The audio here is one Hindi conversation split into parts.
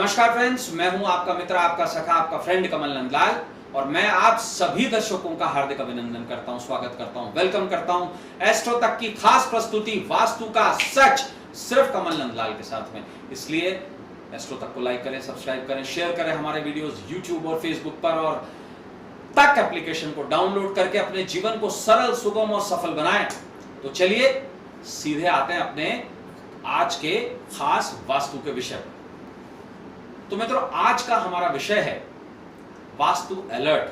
नमस्कार फ्रेंड्स, मैं हूं आपका मित्र, आपका सखा, आपका फ्रेंड कमल नंदलाल और मैं आप सभी दर्शकों का हार्दिक अभिनंदन करता हूं, स्वागत करता हूं, वेलकम करता हूं एस्ट्रो तक की खास प्रस्तुति वास्तु का सच सिर्फ कमल नंदलाल के साथ में। इसलिए एस्ट्रो तक को लाइक करें, सब्सक्राइब करें, शेयर करें हमारे वीडियोस यूट्यूब और फेसबुक पर, और तक एप्लीकेशन को डाउनलोड करके अपने जीवन को सरल, सुगम और सफल बनाएं। तो चलिए सीधे आते हैं अपने आज के खास वास्तु के विषय पर। तो मित्रों, आज का हमारा विषय है वास्तु अलर्ट।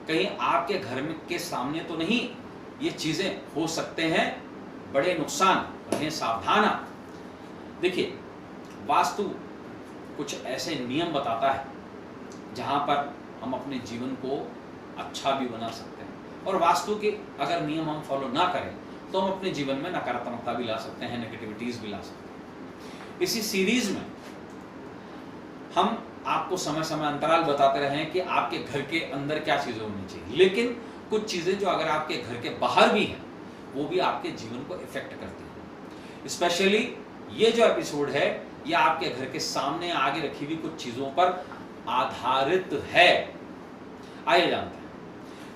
कहीं आपके घर में के सामने तो नहीं ये चीजें हो सकते हैं, बड़े नुकसान, रहें सावधान। देखिए, वास्तु कुछ ऐसे नियम बताता है जहां पर हम अपने जीवन को अच्छा भी बना सकते हैं, और वास्तु के अगर नियम हम फॉलो ना करें तो हम अपने जीवन में नकारात्मकता भी ला सकते हैं, नेगेटिविटीज भी ला सकते हैं। इसी सीरीज में हम आपको समय समय अंतराल बताते रहे हैं कि आपके घर के अंदर क्या चीजें होनी चाहिए, लेकिन कुछ चीजें जो अगर आपके घर के बाहर भी हैं वो भी आपके जीवन को इफेक्ट करती हैं। स्पेशली ये जो एपिसोड है ये आपके घर के सामने आगे रखी हुई कुछ चीजों पर आधारित है। आइए जानते हैं।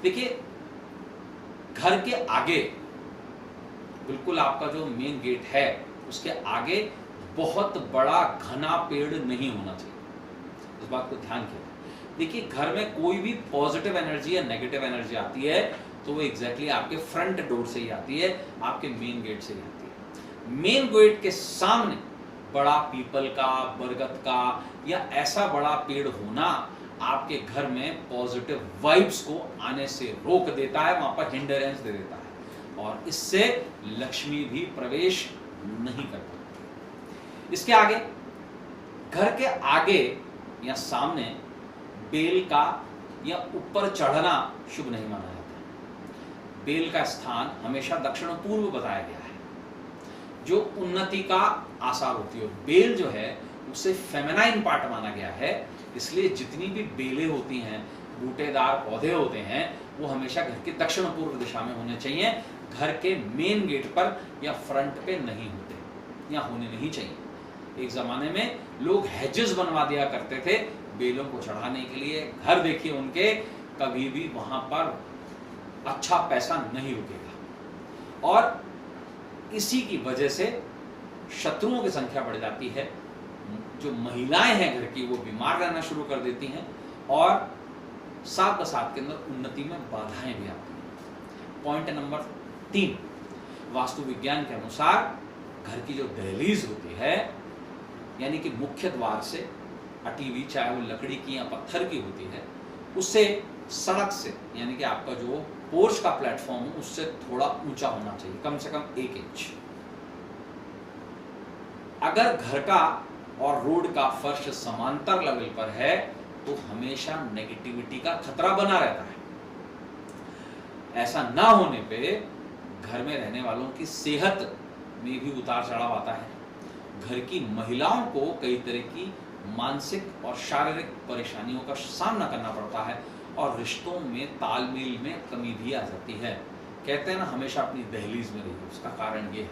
देखिए, घर के आगे बिल्कुल आपका जो मेन गेट है उसके आगे बहुत बड़ा घना पेड़ नहीं होना चाहिए। इस बात को ध्यान किया। देखिए, घर में कोई भी पॉजिटिव एनर्जी या नेगेटिव एनर्जी आती है तो वो एग्जैक्टली आपके फ्रंट डोर से ही आती है, आपके मेन गेट से ही आती है। मेन गेट के सामने बड़ा पीपल का, बरगद का या ऐसा बड़ा पेड़ होना आपके घर में पॉजिटिव वाइब्स को आने से रोक देता है, वहां पर हिंडरेंस दे देता है, और इससे लक्ष्मी भी प्रवेश नहीं कर पाती। इसके आगे, घर के आगे या सामने बेल का या ऊपर चढ़ना शुभ नहीं माना जाता। बेल का स्थान हमेशा दक्षिण पूर्व बताया गया है, जो उन्नति का आसार होती है। बेल जो है उसे फेमिनाइन पार्ट माना गया है, इसलिए जितनी भी बेलें होती हैं, बूटेदार पौधे होते हैं, वो हमेशा घर की दक्षिण पूर्व दिशा में होने चाहिए। घर के मेन गेट पर या फ्रंट पे नहीं होते या होने नहीं चाहिए। एक जमाने में लोग हेजेस बनवा दिया करते थे बेलों को चढ़ाने के लिए। घर देखिए उनके, कभी भी वहां पर अच्छा पैसा नहीं रुकेगा, और इसी की वजह से शत्रुओं की संख्या बढ़ जाती है। जो महिलाएं हैं घर की, वो बीमार रहना शुरू कर देती हैं, और साथ साथ के अंदर उन्नति में बाधाएं भी आती हैं। पॉइंट नंबर 3, वास्तु विज्ञान के अनुसार घर की जो दहलीज होती है, यानी कि मुख्य द्वार से अटी हुई, चाहे वो लकड़ी की या पत्थर की होती है, उससे सड़क से, यानी कि आपका जो पोर्च का प्लेटफॉर्म है उससे थोड़ा ऊंचा होना चाहिए, कम से कम 1 इंच। अगर घर का और रोड का फर्श समांतर लेवल पर है तो हमेशा नेगेटिविटी का खतरा बना रहता है। ऐसा ना होने पे घर में रहने वालों की सेहत में भी उतार चढ़ाव आता है। घर की महिलाओं को कई तरह की मानसिक और शारीरिक परेशानियों का सामना करना पड़ता है, और रिश्तों में तालमेल में कमी भी आ जाती है। कहते हैं ना, हमेशा अपनी दहलीज में रहिए। उसका कारण ये है,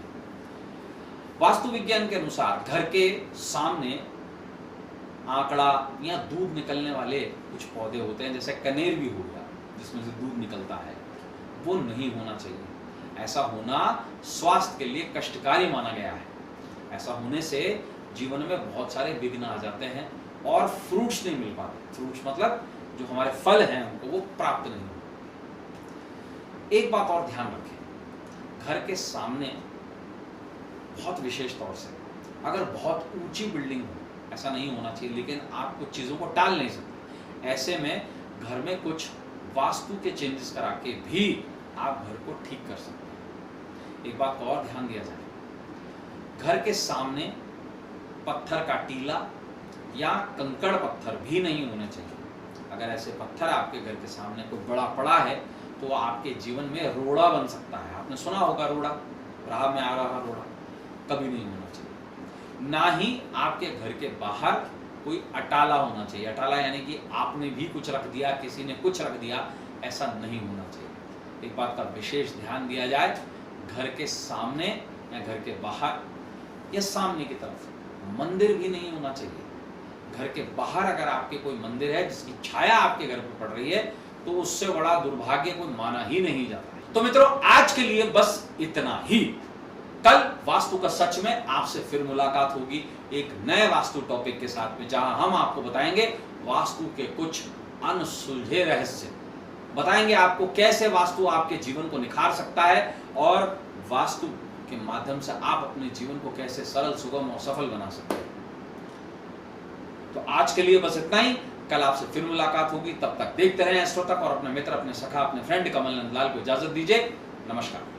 वास्तु विज्ञान के अनुसार घर के सामने आंकड़ा या दूध निकलने वाले कुछ पौधे होते हैं, जैसे कनेर भी हो गया जिसमें से दूध निकलता है, वो नहीं होना चाहिए। ऐसा होना स्वास्थ्य के लिए कष्टकारी माना गया है। ऐसा होने से जीवन में बहुत सारे विघ्न आ जाते हैं और फ्रूट्स नहीं मिल पाते। फ्रूट्स मतलब जो हमारे फल हैं उनको वो प्राप्त नहीं होते। एक बात और ध्यान रखें, घर के सामने बहुत विशेष तौर से अगर बहुत ऊंची बिल्डिंग हो, ऐसा नहीं होना चाहिए, लेकिन आप कुछ चीज़ों को टाल नहीं सकते। ऐसे में घर में कुछ वास्तु के चेंजेस करा के भी आप घर को ठीक कर सकते हैं। एक बात को और ध्यान दिया जाए, घर के सामने पत्थर का टीला या कंकड़ पत्थर भी नहीं होने चाहिए। अगर ऐसे पत्थर आपके घर के सामने कोई बड़ा पड़ा है तो आपके जीवन में रोड़ा बन सकता है। आपने सुना होगा रोड़ा, राह में आ रहा रोड़ा, कभी नहीं होना चाहिए। ना ही आपके घर के बाहर कोई अटाला होना चाहिए। अटाला यानी कि आपने भी कुछ रख दिया, किसी ने कुछ रख दिया, ऐसा नहीं होना चाहिए। एक बात का विशेष ध्यान दिया जाए, घर के सामने या घर के बाहर या सामने की तरफ मंदिर भी नहीं होना चाहिए। घर के बाहर अगर आपके कोई मंदिर है जिसकी छाया आपके घर पर पड़ रही है तो उससे बड़ा दुर्भाग्य कोई माना ही नहीं जाता है। तो मित्रों, आज के लिए बस इतना ही। कल वास्तु का सच में आपसे फिर मुलाकात होगी एक नए वास्तु टॉपिक के साथ में, जहां हम आपको बताएंगे वास्तु के कुछ अनसुलझे रहस्य, बताएंगे आपको कैसे वास्तु आपके जीवन को निखार सकता है और वास्तु के माध्यम से आप अपने जीवन को कैसे सरल, सुगम और सफल बना सकते हैं। तो आज के लिए बस इतना ही। कल आपसे फिर मुलाकात होगी। तब तक देखते रहें एस्ट्रो तक और अपने मित्र, अपने सखा, अपने फ्रेंड कमल नंदलाल को इजाजत दीजिए। नमस्कार।